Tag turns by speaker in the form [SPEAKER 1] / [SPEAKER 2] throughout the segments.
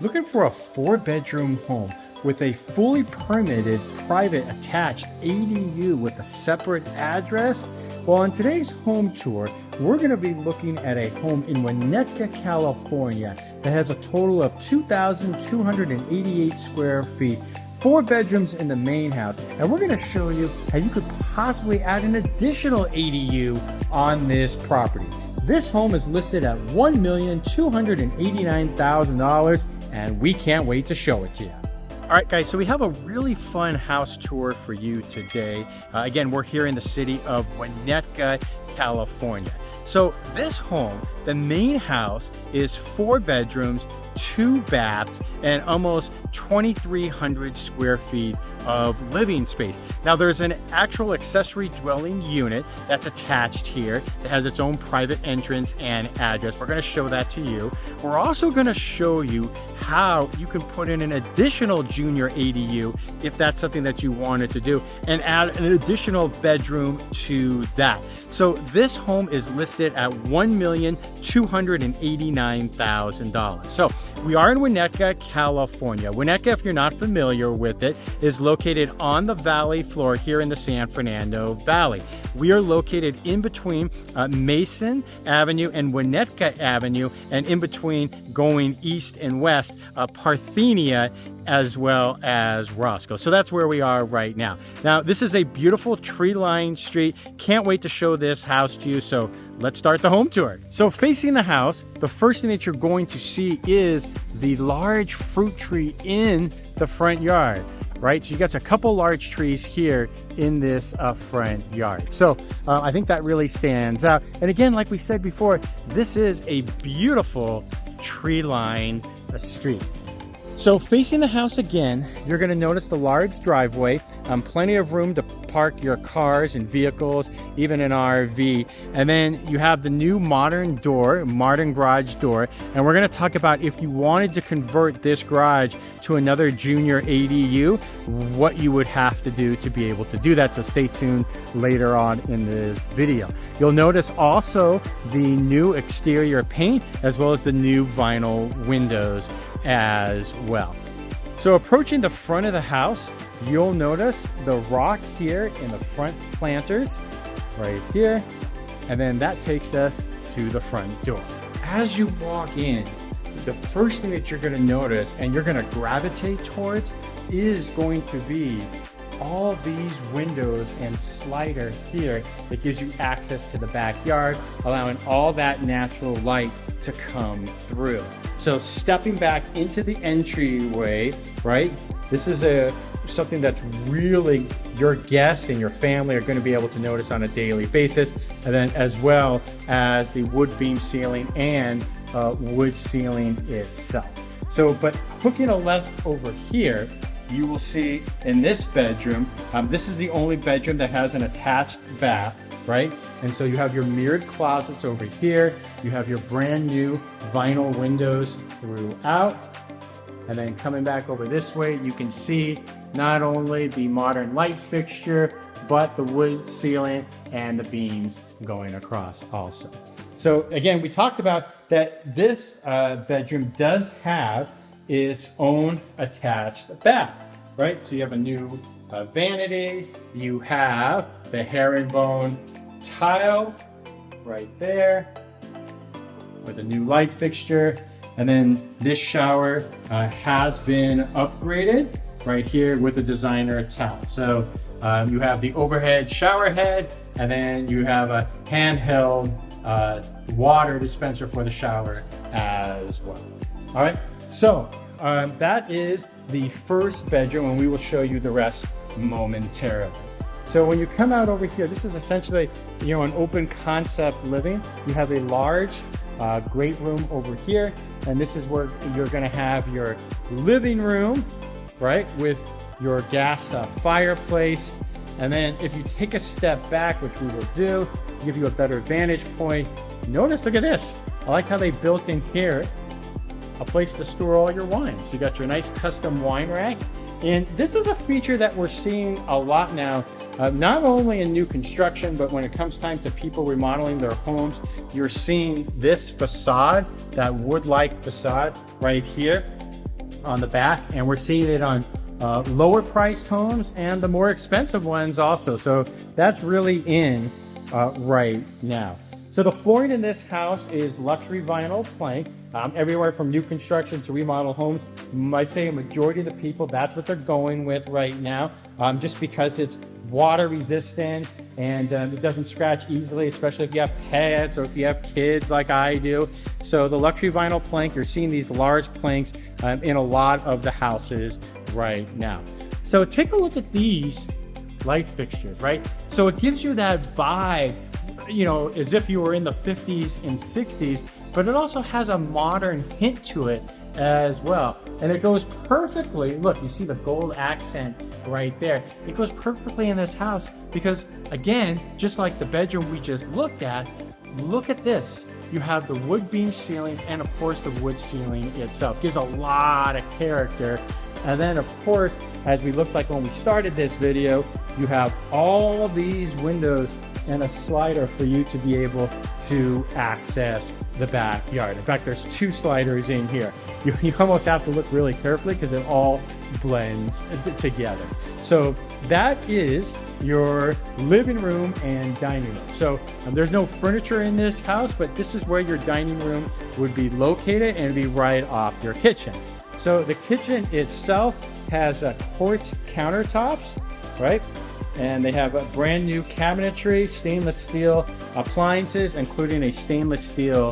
[SPEAKER 1] Looking for a 4-bedroom home with a fully permitted private attached ADU with a separate address? Well, on today's home tour, we're going to be looking at a home in Winnetka, California that has a total of 2,288 square feet, 4 bedrooms in the main house, and we're going to show you how you could possibly add an additional ADU on this property. This home is listed at $1,289,000, and we can't wait to show it to you. All right, guys, so we have a really fun house tour for you today. Again, we're here in the city of Winnetka, California. So this home, the main house, is 4 bedrooms, 2 baths, and almost 2,300 square feet of living space. Now there's an actual accessory dwelling unit that's attached here that has its own private entrance and address. We're going to show that to you. We're also going to show you how you can put in an additional junior ADU if that's something that you wanted to do, and add an additional bedroom to that. So this home is listed at $1,289,000. So we are in Winnetka, California. Winnetka, if you're not familiar with it, is located on the valley floor here in the San Fernando Valley. We are located in between Mason Avenue and Winnetka Avenue, and in between going east and west, Parthenia, as well as Roscoe. So that's where we are right now. Now, this is a beautiful tree-lined street. Can't wait to show this house to you. So let's start the home tour. So facing the house, the first thing that you're going to see is the large fruit tree in the front yard, right? So you got a couple large trees here in this front yard. So I think that really stands out. And again, like we said before, this is a beautiful tree-lined street. So facing the house again, you're going to notice the large driveway, plenty of room to park your cars and vehicles, even an RV. And then you have the new modern garage door. And we're going to talk about if you wanted to convert this garage to another junior ADU, what you would have to do to be able to do that. So stay tuned later on in this video. You'll notice also the new exterior paint as well as the new vinyl windows as well. So approaching the front of the house, you'll notice the rock here in the front planters right here, and then that takes us to the front door. As you walk in, the first thing that you're going to notice and you're going to gravitate towards is going to be all these windows and slider here that gives you access to the backyard, allowing all that natural light to come through. So stepping back into the entryway, right? This is something that's really your guests and your family are going to be able to notice on a daily basis. And then as well as the wood beam ceiling and wood ceiling itself. So, but hooking a left over here, you will see in this bedroom, this is the only bedroom that has an attached bath, right? And so you have your mirrored closets over here. You have your brand new vinyl windows throughout. And then coming back over this way, you can see not only the modern light fixture, but the wood ceiling and the beams going across also. So again, we talked about that this bedroom does have its own attached bath, right? So you have a new vanity, you have the herringbone tile right there with a new light fixture, and then this shower has been upgraded right here with a designer towel. So you have the overhead shower head, and then you have a handheld water dispenser for the shower as well. All right, so that is the first bedroom, and we will show you the rest momentarily. So when you come out over here, this is essentially, an open concept living. You have a large great room over here, and this is where you're going to have your living room, right, with your gas fireplace. And then if you take a step back, which we will do, to give you a better vantage point, notice, look at this. I like how they built in here a place to store all your wines. You got your nice custom wine rack. And this is a feature that we're seeing a lot now, not only in new construction, but when it comes time to people remodeling their homes, you're seeing this facade, that wood-like facade right here. on the back, and we're seeing it on lower priced homes and the more expensive ones also. So that's really in right now. So the flooring in this house is luxury vinyl plank. Everywhere from new construction to remodel homes, I'd say a majority of the people, that's what they're going with right now, just because it's water resistant and it doesn't scratch easily, especially if you have pets or if you have kids like I do. So the luxury vinyl plank, you're seeing these large planks in a lot of the houses right now. So take a look at these light fixtures, right? So it gives you that vibe, you know, as if you were in the 50s and 60s, but it also has a modern hint to it as well. And it goes perfectly, look, you see the gold accent right there. It goes perfectly in this house because, again, just like the bedroom we just looked at, look at this. You have the wood beam ceilings and, of course, the wood ceiling itself. Gives a lot of character. And then, of course, as we looked like when we started this video, you have all these windows and a slider for you to be able to access the backyard. In fact, there's 2 sliders in here. You almost have to look really carefully because it all blends together. So that is your living room and dining room. So there's no furniture in this house, but this is where your dining room would be located and it'd be right off your kitchen. So the kitchen itself has quartz countertops, right? And they have a brand new cabinetry, stainless steel appliances, including a stainless steel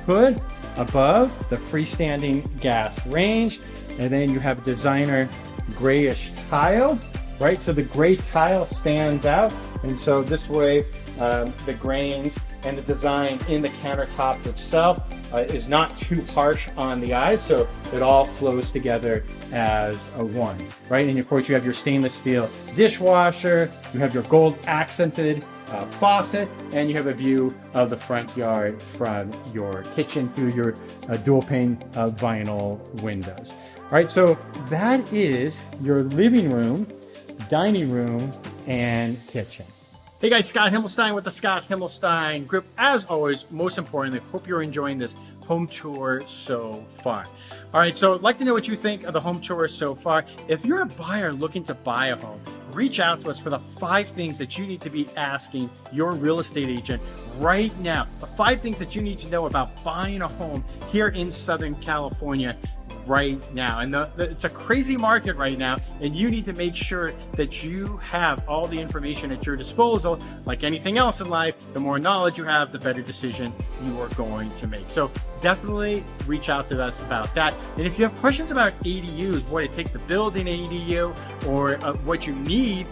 [SPEAKER 1] hood above the freestanding gas range. And then you have a designer grayish tile, right? So the gray tile stands out. And so this way, the grains and the design in the countertop itself is not too harsh on the eyes, so it all flows together as a one, right? And of course you have your stainless steel dishwasher, you have your gold accented faucet, and you have a view of the front yard from your kitchen through your dual pane vinyl windows. All right, so that is your living room, dining room, and kitchen. Hey guys, Scott Himelstein with the Scott Himelstein Group. As always, most importantly, hope you're enjoying this home tour so far. All right, so I'd like to know what you think of the home tour so far. If you're a buyer looking to buy a home, reach out to us for the 5 things that you need to be asking your real estate agent right now. The 5 things that you need to know about buying a home here in Southern California right now. And it's a crazy market right now, and you need to make sure that you have all the information at your disposal. Like anything else in life, the more knowledge you have, the better decision you are going to make. So definitely reach out to us about that. And if you have questions about ADUs, what it takes to build an ADU, or what you need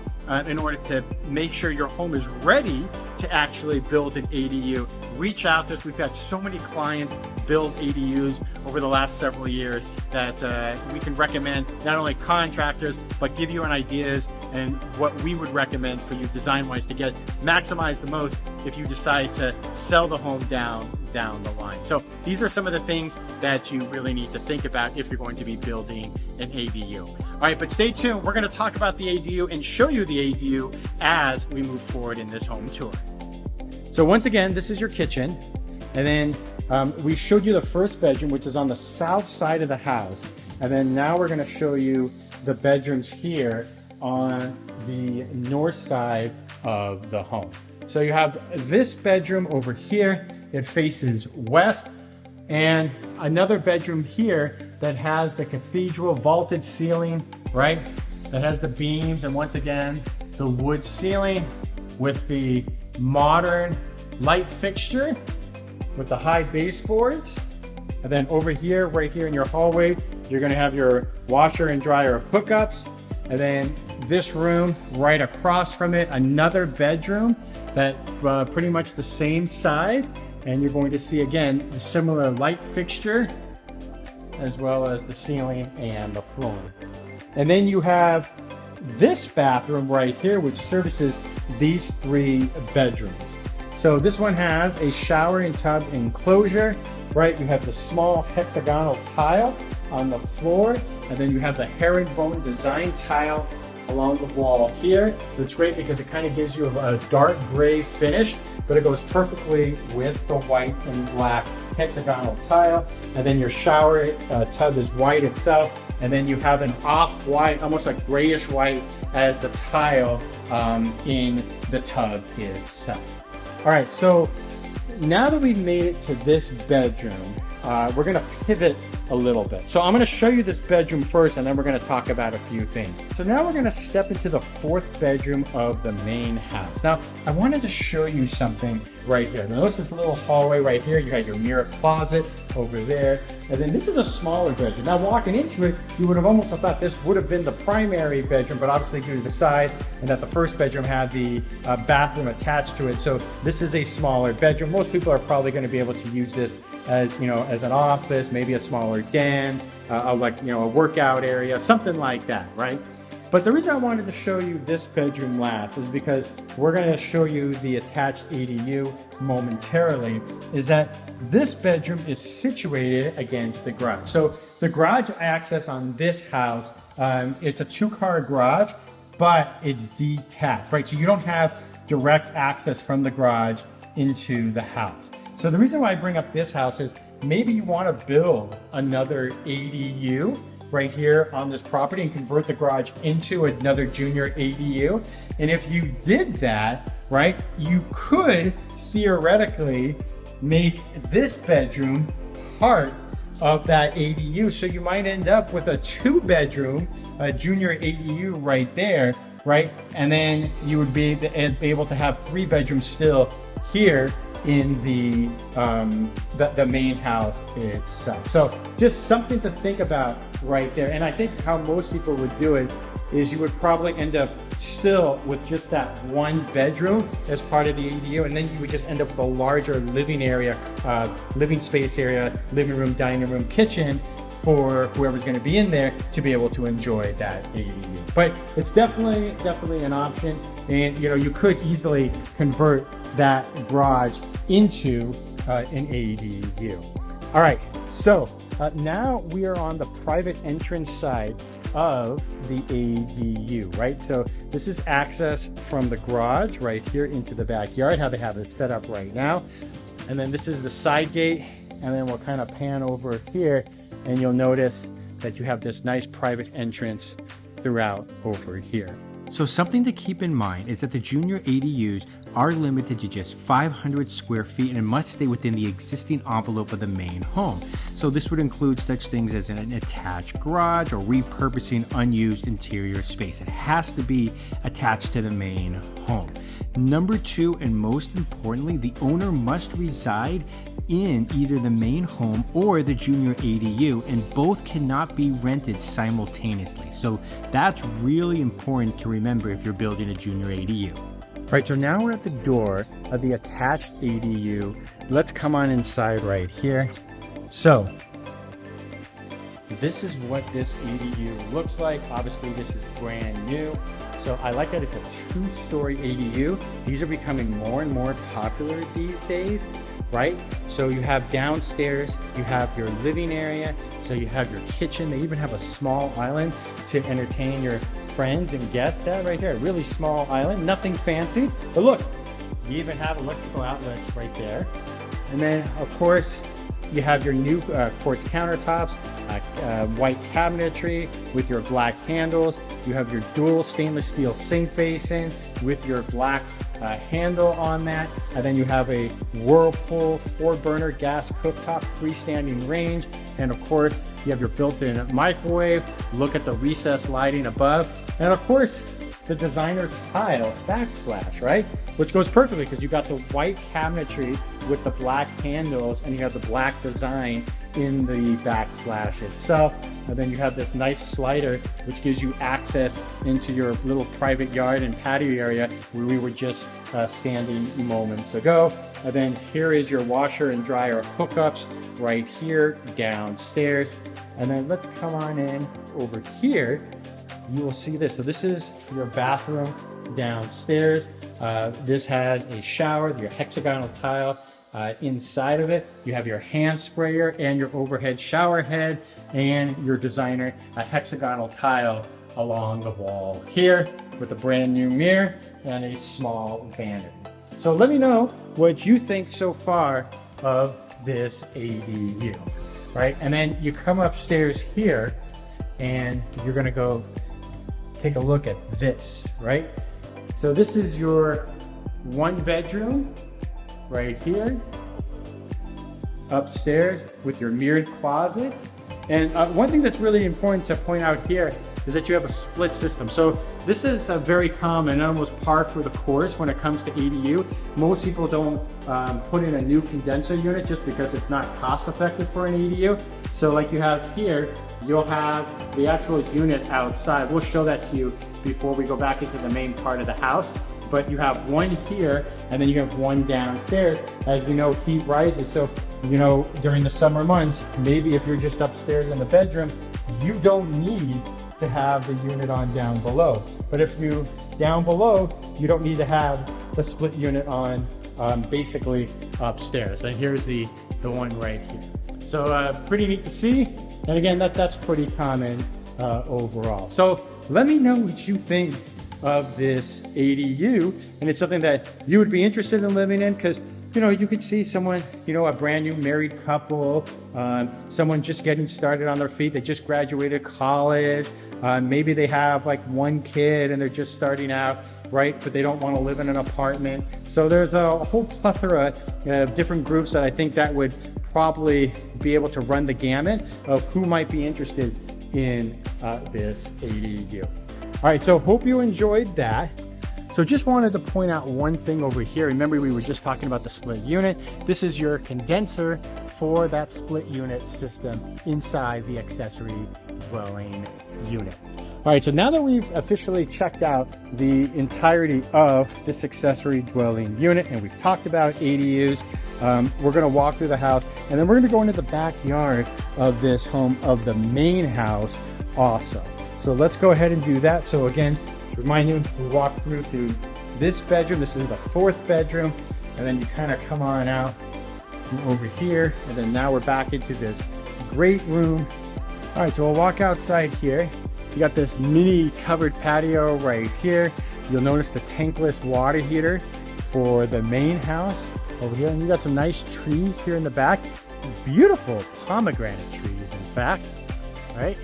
[SPEAKER 1] in order to make sure your home is ready to actually build an ADU, reach out to us. We've had so many clients build ADUs over the last several years that we can recommend not only contractors, but give you an ideas and what we would recommend for you design-wise to maximize the most if you decide to sell the home down the line. So these are some of the things that you really need to think about if you're going to be building an ADU. All right, but stay tuned. We're going to talk about the ADU and show you the ADU as we move forward in this home tour. So once again, this is your kitchen. And then we showed you the first bedroom, which is on the south side of the house. And then now we're going to show you the bedrooms here on the north side of the home. So you have this bedroom over here. It faces west, and another bedroom here that has the cathedral vaulted ceiling, right? That has the beams, and once again, the wood ceiling with the modern light fixture with the high baseboards. And then over here, right here in your hallway, you're gonna have your washer and dryer hookups. And then this room right across from it, another bedroom that pretty much the same size. And you're going to see, again, the similar light fixture as well as the ceiling and the flooring. And then you have this bathroom right here, which services these 3 bedrooms. So this one has a shower and tub enclosure, right? You have the small hexagonal tile on the floor, and then you have the herringbone design tile along the wall here. It's great because it kind of gives you a dark gray finish, but it goes perfectly with the white and black hexagonal tile, and then your shower tub is white itself, and then you have an off-white, almost like grayish white as the tile in the tub itself. All right, so now that we've made it to this bedroom, we're gonna pivot a little bit. So I'm gonna show you this bedroom first, and then we're gonna talk about a few things. So now we're gonna step into the fourth bedroom of the main house. Now, I wanted to show you something right here. Notice this little hallway right here. You got your mirror closet over there. And then this is a smaller bedroom. Now, walking into it, you would have almost thought this would have been the primary bedroom, but obviously due to the size and that the first bedroom had the bathroom attached to it. So this is a smaller bedroom. Most people are probably gonna be able to use this as, as an office, maybe a smaller den, a workout area, something like that, right? But the reason I wanted to show you this bedroom last is because we're going to show you the attached ADU momentarily, is that this bedroom is situated against the garage. So the garage access on this house, it's a 2-car garage, but it's detached, right? So you don't have direct access from the garage into the house. So the reason why I bring up this house is maybe you want to build another ADU right here on this property and convert the garage into another junior ADU. And if you did that, right, you could theoretically make this bedroom part of that ADU. So you might end up with a 2-bedroom junior ADU right there, right? And then you would be able to have 3 bedrooms still here in the main house itself. So just something to think about right there. And I think how most people would do it is you would probably end up still with just that 1 bedroom as part of the ADU, and then you would just end up with a larger living area, living space area, living room, dining room, kitchen for whoever's going to be in there to be able to enjoy that ADU. But it's definitely an option, and you could easily convert that garage into an ADU. All right, so now we are on the private entrance side of the ADU, right? So this is access from the garage right here into the backyard, how they have it set up right now. And then this is the side gate, and then we'll kind of pan over here, and you'll notice that you have this nice private entrance throughout over here. So something to keep in mind is that the junior ADUs are limited to just 500 square feet and must stay within the existing envelope of the main home. So this would include such things as an attached garage or repurposing unused interior space. It has to be attached to the main home. Number 2, and most importantly, the owner must reside in either the main home or the junior ADU, and both cannot be rented simultaneously. So that's really important to remember if you're building a junior ADU. Right, so now we're at the door of the attached ADU. Let's come on inside right here. So this is what this ADU looks like. Obviously this is brand new. So I like that it's a 2-story ADU. These are becoming more and more popular these days, right? So you have downstairs, you have your living area, so you have your kitchen. They even have a small island to entertain your friends and guests at right here. A really small island, nothing fancy. But look, you even have electrical outlets right there. And then, of course, you have your new quartz countertops, white cabinetry with your black handles. You have your dual stainless steel sink basin with your black handle on that. And then you have a Whirlpool 4-burner gas cooktop, freestanding range. And of course, you have your built-in microwave. Look at the recessed lighting above. And of course, the designer tile backsplash, right? Which goes perfectly because you got the white cabinetry with the black handles, and you have the black design in the backsplash itself. And then you have this nice slider which gives you access into your little private yard and patio area where we were just standing moments ago. And then here is your washer and dryer hookups right here downstairs. And then let's come on in over here. You will see this. So this is your bathroom downstairs. This has a shower, your hexagonal tile inside of it. You have your hand sprayer and your overhead shower head and your designer hexagonal tile along the wall here with a brand new mirror and a small vanity. So let me know what you think so far of this ADU, right? And then you come upstairs here and you're gonna go take a look at this, right? So this is your 1 bedroom right here, upstairs with your mirrored closet. And one thing that's really important to point out here is that you have a split system. So this is a very common, almost par for the course when it comes to ADU. Most people don't put in a new condenser unit just because it's not cost effective for an ADU. So like you have here, you'll have the actual unit outside. We'll show that to you before we go back into the main part of the house. But you have one here, and then you have one downstairs. As we know, heat rises. So, you know, during the summer months, maybe if you're just upstairs in the bedroom, you don't need to have the unit on down below. But if you down below, you don't need to have the split unit on basically upstairs. And here's the one right here. So pretty neat to see. And again, that's pretty common overall. So let me know what you think of this ADU, and it's something that you would be interested in living in, because you know, you could see someone, you know, a brand new married couple, someone just getting started on their feet, they just graduated college, maybe they have like 1 kid and they're just starting out, right? But they don't want to live in an apartment. So there's a whole plethora of different groups that I think that would probably be able to run the gamut of who might be interested in this ADU. All right, so hope you enjoyed that. So just wanted to point out one thing over here. Remember, we were just talking about the split unit. This is your condenser for that split unit system inside the accessory dwelling unit. All right, so now that we've officially checked out the entirety of this accessory dwelling unit and we've talked about ADUs, we're gonna walk through the house and then we're gonna go into the backyard of this home, of the main house also. So let's go ahead and do that. So again, to remind you, we walk through to this bedroom. This is the 4th bedroom. And then you kind of come on out from over here. And then now we're back into this great room. All right, so we'll walk outside here. You got this mini covered patio right here. You'll notice the tankless water heater for the main house over here. And you got some nice trees here in the back. Beautiful pomegranate trees, in fact, right?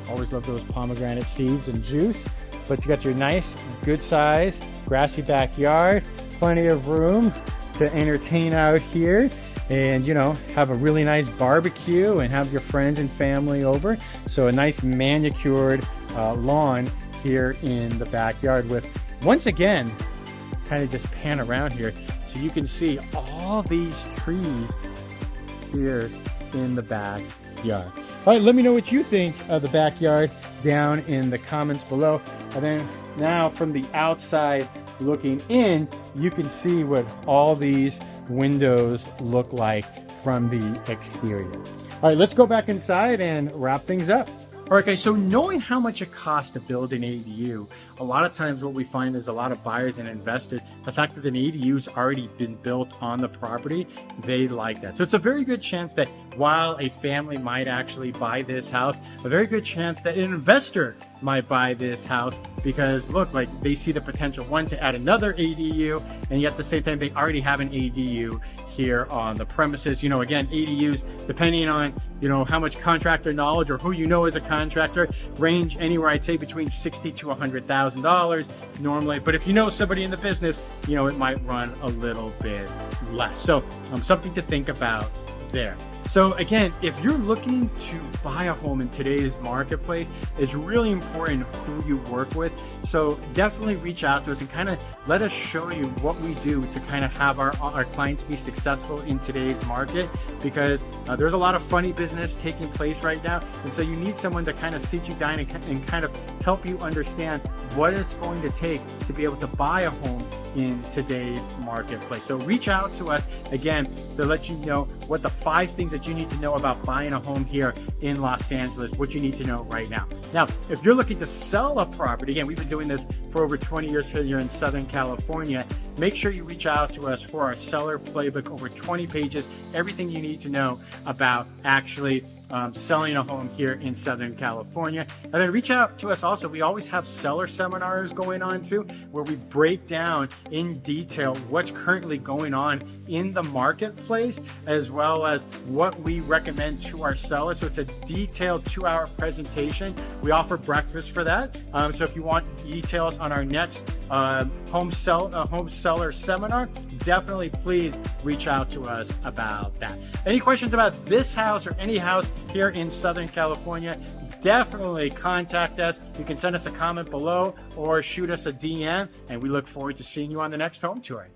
[SPEAKER 1] Always love those pomegranate seeds and juice. But you got your nice, good size, grassy backyard, plenty of room to entertain out here and, you know, have a really nice barbecue and have your friends and family over. So a nice manicured lawn here in the backyard with, once again, kind of just pan around here so you can see all these trees here in the backyard. All right, let me know what you think of the backyard down in the comments below. And then now from the outside looking in, you can see what all these windows look like from the exterior. All right, let's go back inside and wrap things up. All right, guys, so knowing how much it costs to build an ADU, a lot of times what we find is a lot of buyers and investors, the fact that an ADU's already been built on the property, they like that. So it's a very good chance that while a family might actually buy this house, a very good chance that an investor might buy this house because look, like they see the potential, one, to add another ADU, and yet at the same time, they already have an ADU here on the premises. You know, again, ADUs, depending on, you know, how much contractor knowledge or who you know as a contractor, range anywhere, I'd say, between $60,000 to $100,000 normally. But if you know somebody in the business, you know, it might run a little bit less. So something to think about there. So again, if you're looking to buy a home in today's marketplace, it's really important who you work with. So definitely reach out to us and kind of let us show you what we do to kind of have our clients be successful in today's market, because there's a lot of funny business taking place right now. And so you need someone to kind of sit you down and kind of help you understand what it's going to take to be able to buy a home in today's marketplace. So reach out to us again to let you know what the 5 things that you need to know about buying a home here in Los Angeles, what you need to know right now. Now, if you're looking to sell a property, again, we've been doing this for over 20 years here in Southern California. Make sure you reach out to us for our seller playbook, over 20 pages, everything you need to know about actually selling a home here in Southern California. And then reach out to us also. We always have seller seminars going on too, where we break down in detail what's currently going on in the marketplace, as well as what we recommend to our sellers. So it's a detailed 2-hour presentation. We offer breakfast for that. So if you want details on our next home seller seminar, definitely please reach out to us about that. Any questions about this house or any house here in Southern California, definitely contact us. You can send us a comment below or shoot us a DM, and we look forward to seeing you on the next home tour.